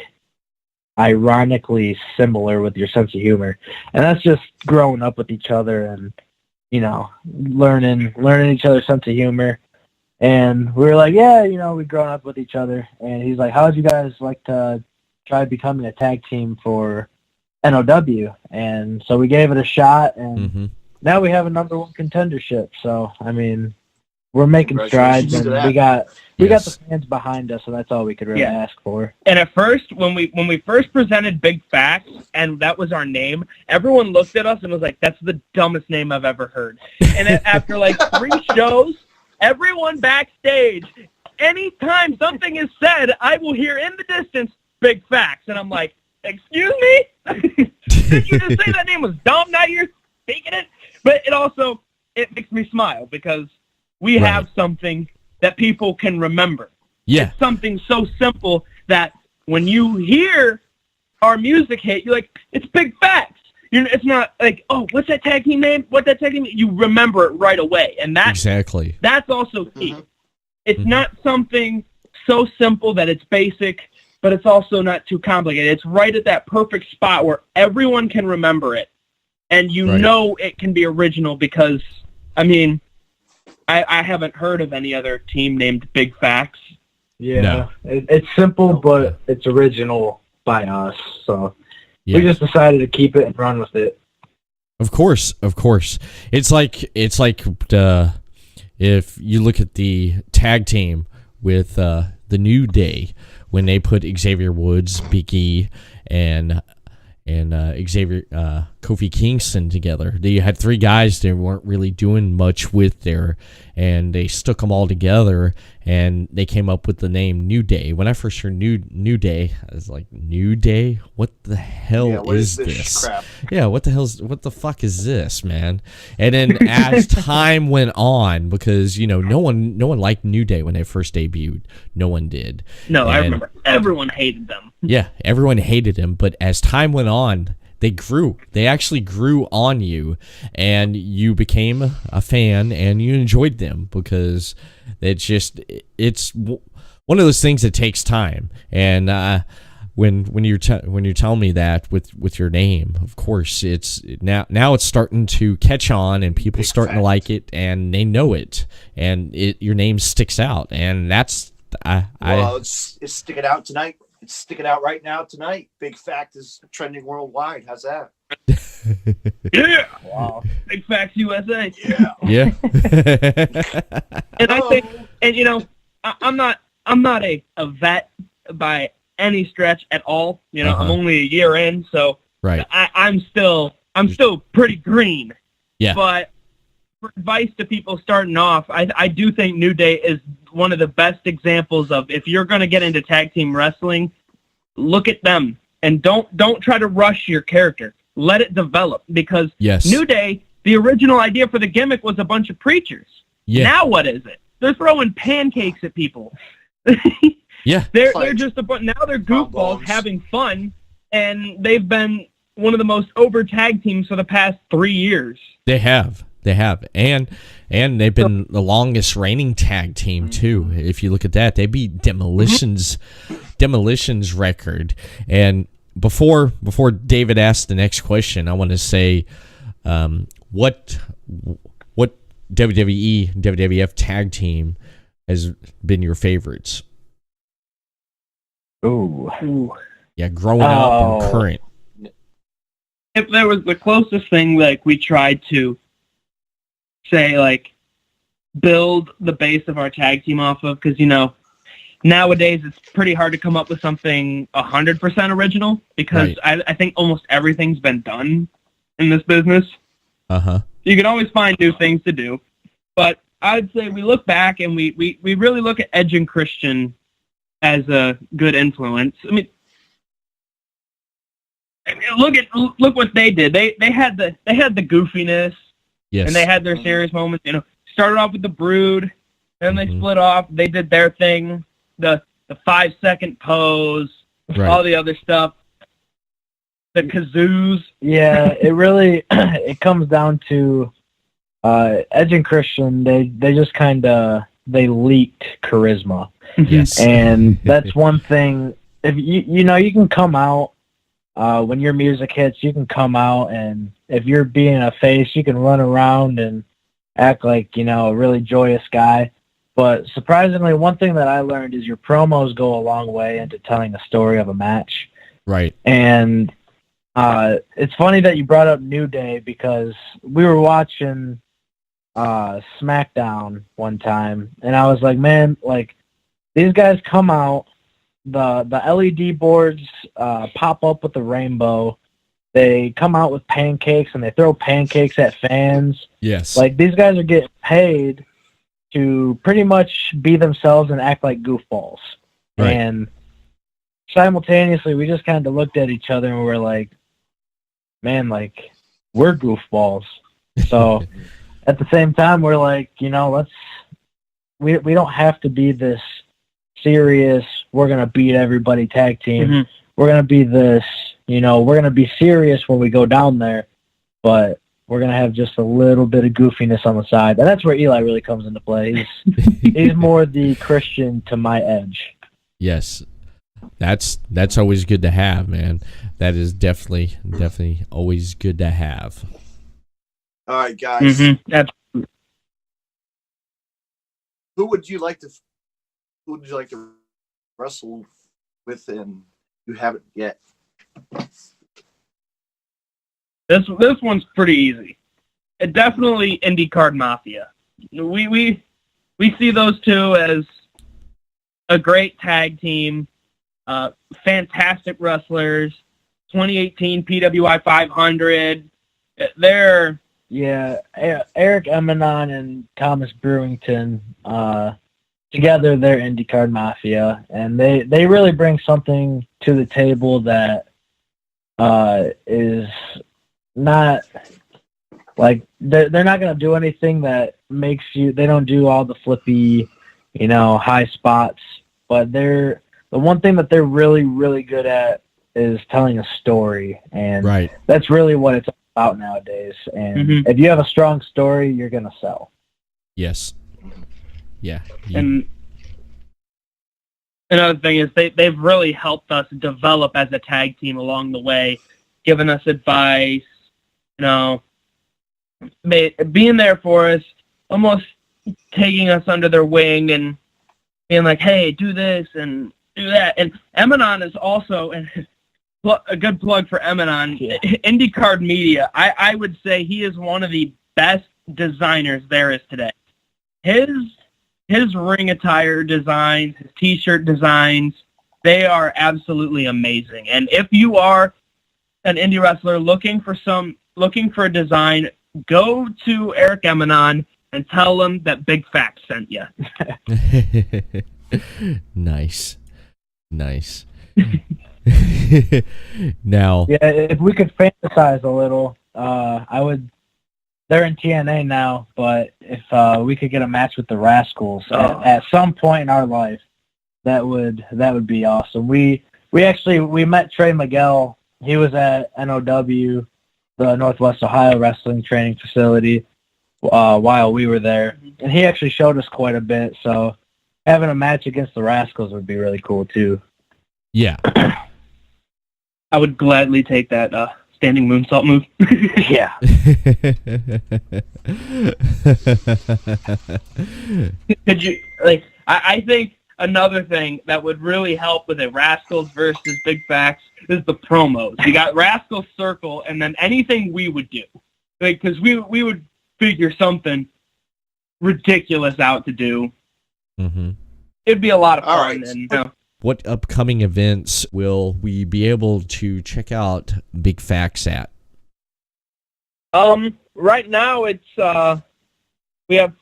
ironically similar with your sense of humor, and that's just growing up with each other and learning each other's sense of humor. And we were like, yeah, we've grown up with each other. And he's like, how would you guys like to try becoming a tag team for NOW? And so we gave it a shot, and now we have a number one contendership. So I mean, we're making strides, and we got the fans behind us, so that's all we could really ask for. And at first, when we first presented Big Facts, and that was our name, everyone looked at us and was like, "That's the dumbest name I've ever heard." And after like 3 shows, everyone backstage, anytime something is said, I will hear in the distance Big Facts, and I'm like, "Excuse me? Did you just say that name was dumb? Now you're speaking it?" But it makes me smile because we have something that people can remember. Yeah. It's something so simple that when you hear our music hit, you're like, it's Big Facts. It's not like, oh, what's that tag team name? You remember it right away. And that's also key. It's not something so simple that it's basic, but it's also not too complicated. It's right at that perfect spot where everyone can remember it. And know it can be original because, I mean, I haven't heard of any other team named Big Facts. Yeah, no. It's simple, but it's original by us. So we just decided to keep it and run with it. Of course. It's like if you look at the tag team with the New Day when they put Xavier Woods, Big E, and Xavier Kofi Kingston together. They had 3 guys they weren't really doing much with there, and they stuck them all together, and they came up with the name New Day. When I first heard New Day, I was like, New Day? What the hell is this? Crap? Yeah, what the fuck is this, man? And then as time went on, because no one liked New Day when they first debuted. No one did. No, I remember everyone hated them. Yeah, everyone hated them, but as time went on, they grew. They actually grew on you, and you became a fan, and you enjoyed them because it's one of those things that takes time. And when you're telling me that with your name, of course, it's now it's starting to catch on, and people starting to like it, and they know it, and your name sticks out, and that's it's sticking out tonight. It's sticking out right now tonight. Big Fact is trending worldwide. How's that? Yeah. Wow. Big Facts USA. Yeah. And I think, and I'm not a vet by any stretch at all. I'm only a year in, so I'm still pretty green. Yeah. But for advice to people starting off, I do think New Day is one of the best examples of, if you're going to get into tag team wrestling, look at them and don't try to rush your character. Let it develop, because New Day, the original idea for the gimmick was a bunch of preachers. Yeah. Now what is it? They're throwing pancakes at people. Yeah. They're just now they're goofballs having fun, and they've been one of the most over tag teams for the past 3 years. They have. And they've been the longest reigning tag team too. If you look at that, they beat Demolition's record. And before David asks the next question, I want to say what WWE, WWF tag team has been your favorites? Ooh. Yeah, growing up and current. If there was the closest thing, like, we tried to say, like, build the base of our tag team off of, because, nowadays it's pretty hard to come up with something 100% original, because I think almost everything's been done in this business. You can always find new things to do, but I'd say we look back and we really look at Edge and Christian as a good influence. I mean, look what they did. They had the goofiness. Yes. And they had their serious moments. Started off with the Brood, then they split off. They did their thing, the 5-second pose, all the other stuff, the kazoos. Yeah, it really it comes down to Edge and Christian. They just kind of they leaked charisma. Yes. And that's one thing. If you know, you can come out when your music hits, you can come out, and if you're being a face, you can run around and act like, you know, a really joyous guy. But surprisingly, one thing that I learned is your promos go a long way into telling the story of a match. Right. And it's funny that you brought up New Day, because we were watching SmackDown one time, and I was like, man, like, these guys come out, the LED boards pop up with the rainbow. They come out with pancakes, and they throw pancakes at fans. Yes. Like, these guys are getting paid to pretty much be themselves and act like goofballs. Right. And simultaneously, we just kind of looked at each other and we were like, man, like, we're goofballs. So at the same time, we're like, you know, we don't have to be this serious, we're going to beat everybody tag team. Mhm. We're going to be this, you know, we're going to be serious when we go down there, but we're going to have just a little bit of goofiness on the side. And that's where Eli really comes into play. He's more the Christian to my Edge. Yes. That's always good to have, man. That is definitely always good to have. All right, guys. Mm-hmm. Who would you like to wrestle with, and you haven't yet? This one's pretty easy. Definitely IndyCar Mafia. We see those two as a great tag team, fantastic wrestlers. 2018 PWI 500. They're Eric Emanon and Thomas Brewington together. They're IndyCar Mafia, and they really bring something to the table that is not like they're not going to do anything that makes you. They don't do all the flippy, you know, high spots. But the one thing that they're really, really good at is telling a story, and Right. that's really what it's about nowadays. And if you have a strong story, you're going to sell. Yes. Yeah. And another thing is they've really helped us develop as a tag team along the way, giving us advice, you know, being there for us, almost taking us under their wing and being like, hey, do this and do that. And Emanon is also a good plug for Emanon. Yeah. IndyCar Media, I would say he is one of the best designers there is today. His ring attire designs, his T-shirt designs, they are absolutely amazing. And if you are an indie wrestler looking for a design, go to Eric Emanon and tell him that Big Facts sent you. Nice. Now, Yeah, if we could fantasize a little, I would. They're in TNA now, but if we could get a match with the Rascals at some point in our life, that would be awesome. We met Trey Miguel. He was at NOW, the Northwest Ohio Wrestling Training Facility, while we were there, and he actually showed us quite a bit. So having a match against the Rascals would be really cool too. yeah. I would gladly take that standing moonsault move. Yeah. Could you I think another thing that would really help with a Rascals versus Big Facts is the promos. You got Rascals Circle, and then anything we would do, because we would figure something ridiculous out to do. Mm-hmm. It'd be a lot of fun. All right. And, you know, What upcoming events will we be able to check out Big Facts at? right now it's we have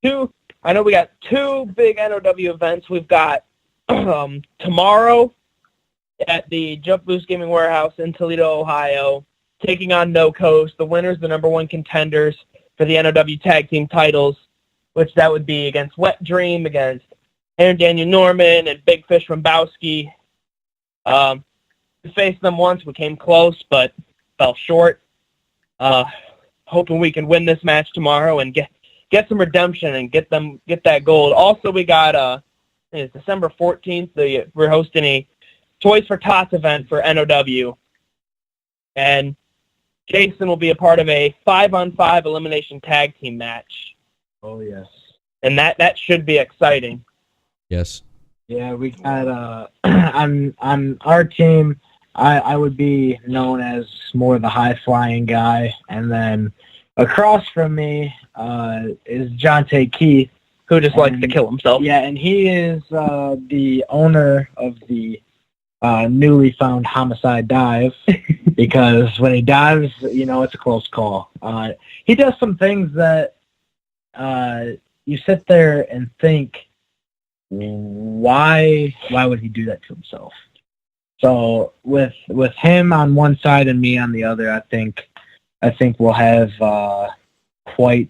two. I know we got two big NOW events. We've got tomorrow at the Jump Boost Gaming Warehouse in Toledo, Ohio, taking on No Coast. The winners, the number one contenders for the NOW tag team titles, which that would be against Wet Dream, against Aaron Daniel Norman and Big Fish Rambowski. We faced them once. We came close, but fell short. Hoping we can win this match tomorrow and get some redemption and get that gold. Also, we got it's December 14th. We're hosting a Toys for Tots event for NOW, and Jason will be a part of a 5-on-5 elimination tag team match. Oh yes. And that should be exciting. Yes. Yeah, we got on our team. I would be known as more the high flying guy, and then across from me is Jonte Keith, Who just likes to kill himself. Yeah, and he is the owner of the newly found Homicide Dive, because when he dives, it's a close call. He does some things that you sit there and think, why would he do that to himself? So with him on one side and me on the other, I think we'll have quite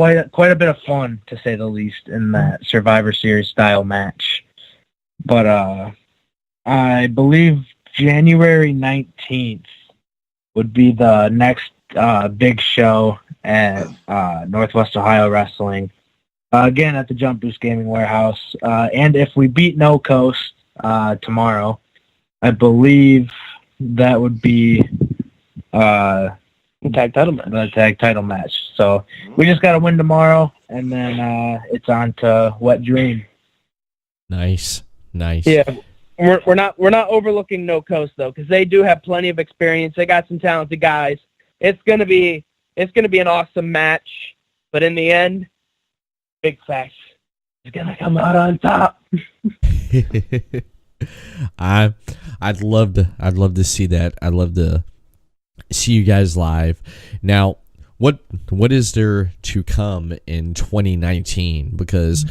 a bit of fun, to say the least, in that Survivor Series style match. But I believe January 19th would be the next big show at Northwest Ohio Wrestling. Again, at the Jump Boost Gaming Warehouse. And if we beat No Coast tomorrow, I believe that would be The tag title match. So we just got to win tomorrow, and then it's on to Wet Dream. Nice. Yeah, we're not overlooking No Coast though, because they do have plenty of experience. They got some talented guys. It's gonna be an awesome match. But in the end, Big Facts is gonna come out on top. I'd love to see that. I'd love to see you guys live. Now, what is there to come in 2019? Because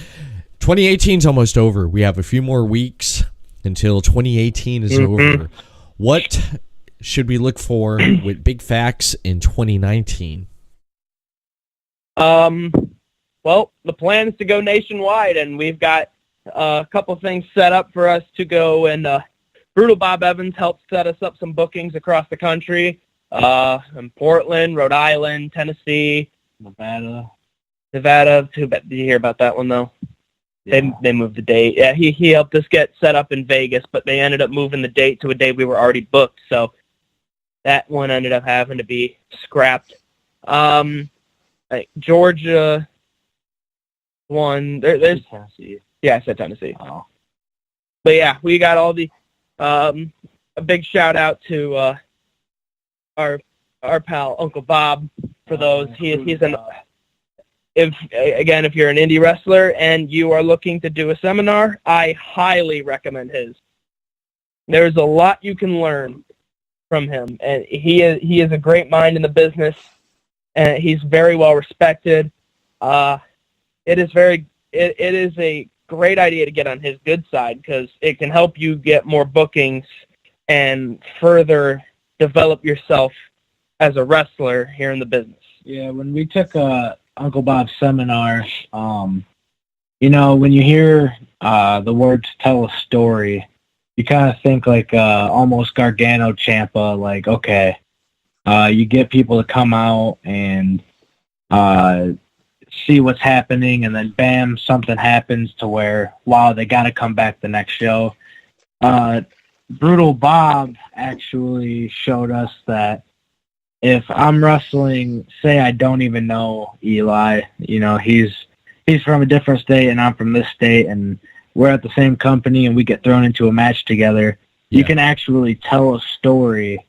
2018 is almost over. We have a few more weeks until 2018 is over. What should we look for with Big Facts in 2019? Well, the plan is to go nationwide, and we've got a couple things set up for us to go. And Brutal Bob Evans helped set us up some bookings across the country, in Portland, Rhode Island, Tennessee, Nevada. Too bad. Did you hear about that one though? Yeah. They moved the date. Yeah, he helped us get set up in Vegas, but they ended up moving the date to a day we were already booked, so that one ended up having to be scrapped. Georgia one. There's Tennessee. Yeah, I said Tennessee. Oh. But yeah, we got all the a big shout out to our pal Uncle Bob for those. He's an if you're an indie wrestler and you are looking to do a seminar, I highly recommend his. There's a lot you can learn from him, and he is a great mind in the business, and he's very well respected. It is a great idea to get on his good side, because it can help you get more bookings and further develop yourself as a wrestler here in the business. Yeah, when we took Uncle Bob's seminar, when you hear the words "tell a story," you kind of think like almost Gargano Ciampa, like, okay, you get people to come out and see what's happening, and then bam, something happens to where, wow, they got to come back the next show. Brutal Bob actually showed us that if I'm wrestling, say I don't even know Eli, he's from a different state and I'm from this state, and we're at the same company and we get thrown into a match together, you can actually tell a story,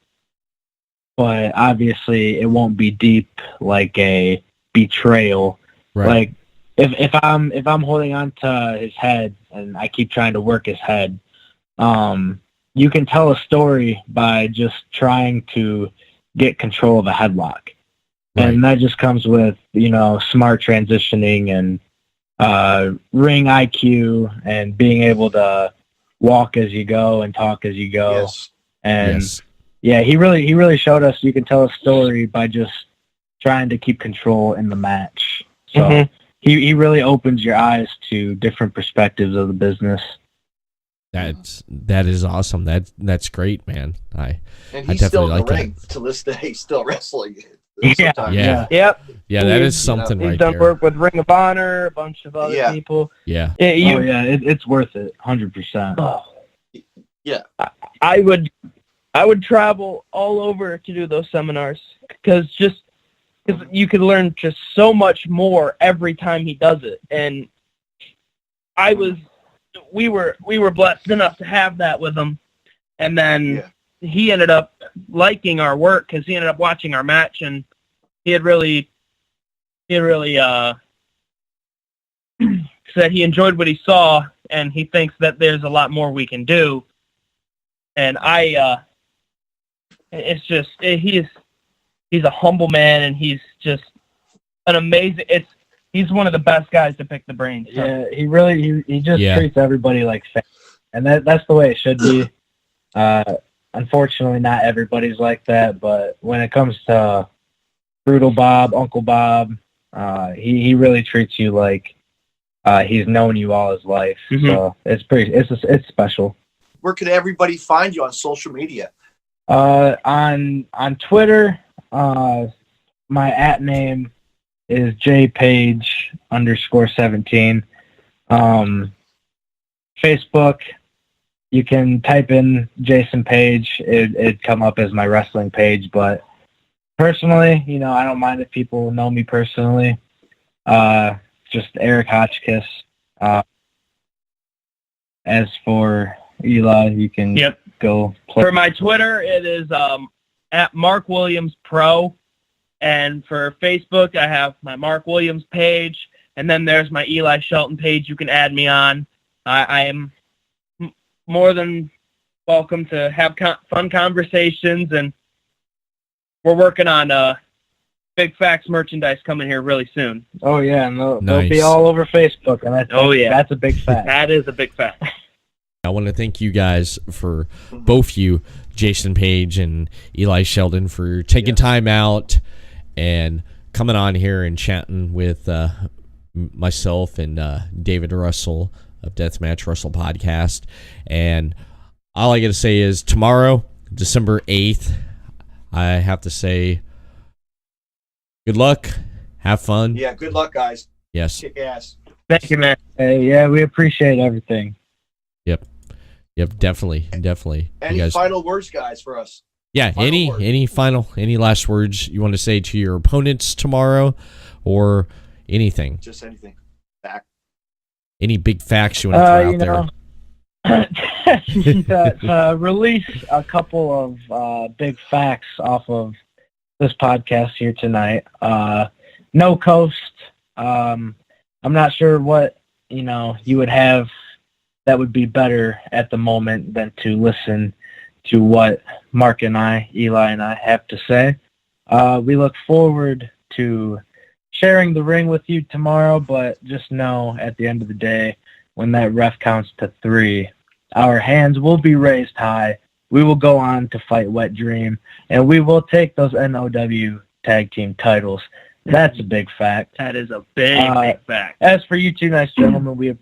but obviously it won't be deep like a betrayal. Right. Like if I'm holding on to his head and I keep trying to work his head, you can tell a story by just trying to get control of a headlock. Right. And that just comes with, smart transitioning and ring IQ and being able to walk as you go and talk as you go. Yes. And yeah, he really showed us you can tell a story by just trying to keep control in the match. So he really opens your eyes to different perspectives of the business. That is awesome. That's great, man. And he's still in the ring to this day. He's still wrestling. sometimes. Yeah. Yep. Yeah, that is something He's right done there. work with Ring of Honor, a bunch of other people. Yeah. It's worth it, 100%. Yeah. I would travel all over to do those seminars because you could learn just so much more every time he does it. And we were blessed enough to have that with him. And then he ended up liking our work because he ended up watching our match, and he really said he enjoyed what he saw, and he thinks that there's a lot more we can do. And he's a humble man, and he's just an amazing. He's one of the best guys to pick the brains. So. Yeah, he just treats everybody like family, and that's the way it should be. Unfortunately, not everybody's like that, but when it comes to Brutal Bob, Uncle Bob, he really treats you like he's known you all his life. Mm-hmm. So it's special. Where could everybody find you on social media? On Twitter, my @name is jpage_17. Facebook, you can type in Jason Page. It'd come up as my wrestling page, but personally, I don't mind if people know me personally. Just Eric Hotchkiss. As for Eli, you can go play. For my Twitter, it is @MarkWilliamsPro. And for Facebook, I have my Mark Williams page. And then there's my Eli Shelton page you can add me on. I am more than welcome to have fun conversations. And we're working on Big Facts merchandise coming here really soon. Oh, yeah. And they'll be all over Facebook. And that's a big fact. That is a big fact. I want to thank you guys for both you, Jason Page and Eli Shelton, for taking time out and coming on here and chatting with myself and David Russell of Deathmatch Russell Podcast. And all I got to say is tomorrow, December 8th, I have to say good luck. Have fun. Yeah, good luck, guys. Yes. Kick ass. Thank you, man. Hey, yeah, we appreciate everything. Yep, definitely. Any final words, guys, for us? Yeah, any last words you want to say to your opponents tomorrow, or anything? Just anything. Back. Any big facts you want to throw out there? To release a couple of big facts off of this podcast here tonight. No Coast. I'm not sure what you would have that would be better at the moment than to listen to what Mark and Eli and I have to say. We look forward to sharing the ring with you tomorrow, but just know at the end of the day, when that ref counts to 3, our hands will be raised high. We will go on to fight Wet Dream, and we will take those NOW tag team titles. That's a big fact. That is a big fact. As for you two nice gentlemen, we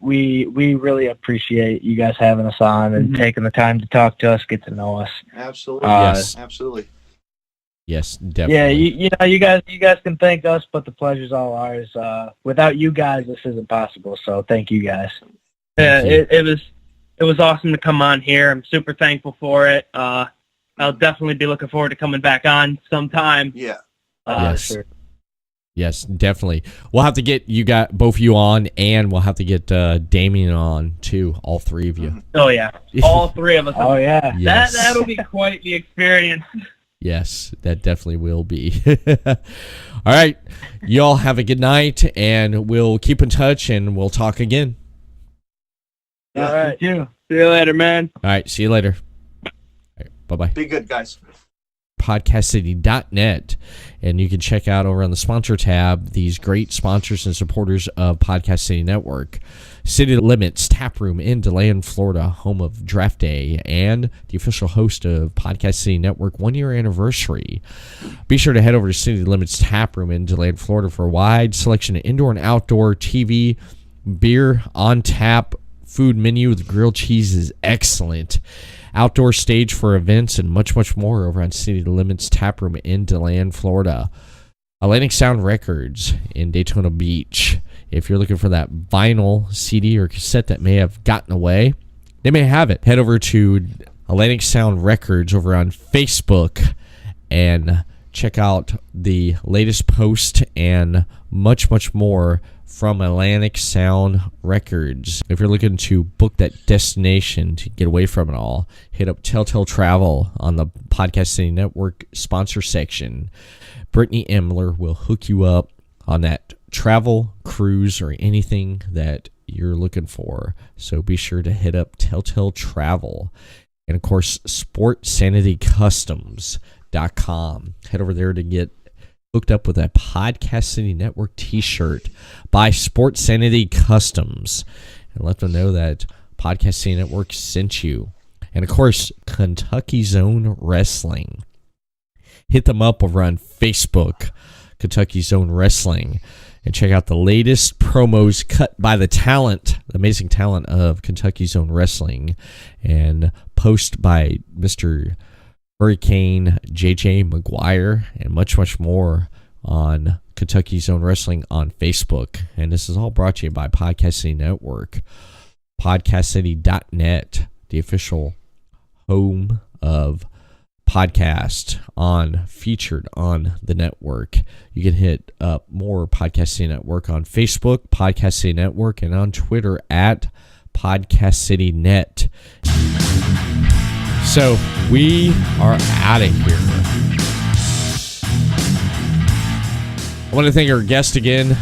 really appreciate you guys having us on and taking the time to talk to us, get to know us. Absolutely. Yes. Absolutely. Yes, definitely. Yeah, you guys can thank us, but the pleasure's all ours. Without you guys, this isn't possible. So thank you guys. Yeah, it was awesome to come on here. I'm super thankful for it. I'll definitely be looking forward to coming back on sometime. Yeah. Yes. Sure. Yes, definitely. We'll have to get both of you on, and we'll have to get Damien on too. All 3 of you. Oh yeah, all 3 of us. Oh yeah. Yes. That'll be quite the experience. Yes, that definitely will be. All right, y'all have a good night, and we'll keep in touch, and we'll talk again. Yeah. All right. See you later, man. All right, see you later. All right, bye-bye. Be good, guys. podcastcity.net, and you can check out over on the sponsor tab these great sponsors and supporters of Podcast City Network. City Limits Tap Room in DeLand, Florida, home of Draft Day and the official host of Podcast City Network 1-year anniversary. Be sure to head over to City Limits Tap Room in DeLand, Florida for a wide selection of indoor and outdoor TV, beer on tap. Food menu with grilled cheese is excellent. Outdoor stage for events and much, much more over on City Limits Tap Room in DeLand, Florida. Atlantic Sound Records in Daytona Beach. If you're looking for that vinyl CD or cassette that may have gotten away, they may have it. Head over to Atlantic Sound Records over on Facebook and check out the latest post and much, much more from Atlantic Sound Records. If you're looking to book that destination to get away from it all, hit up Telltale Travel on the Podcast City Network sponsor section. Brittany Emler will hook you up on that travel, cruise, or anything that you're looking for. So be sure to hit up Telltale Travel. And of course, SportSanityCustoms.com. Head over there to get hooked up with a Podcast City Network t-shirt by Sports Sanity Customs. And let them know that Podcast City Network sent you. And of course, Kentucky Zone Wrestling. Hit them up over on Facebook, Kentucky Zone Wrestling, and check out the latest promos cut by the talent, the amazing talent of Kentucky Zone Wrestling, and post by Mr. Hurricane JJ McGuire, and much, much more on Kentucky Zone Wrestling on Facebook. And this is all brought to you by Podcast City Network, podcastcity.net, the official home of podcast featured on the network. You can hit up more Podcast City Network on Facebook, Podcast City Network, and on Twitter at Podcast City Net. So we are out of here. I want to thank our guest again,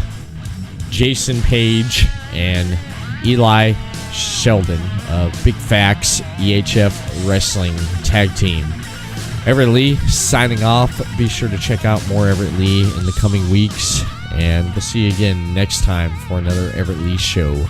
Jason Page and Eli Shelton of Big Facts EHF Wrestling Tag Team. Everett Lee signing off. Be sure to check out more Everett Lee in the coming weeks. And we'll see you again next time for another Everett Lee Show.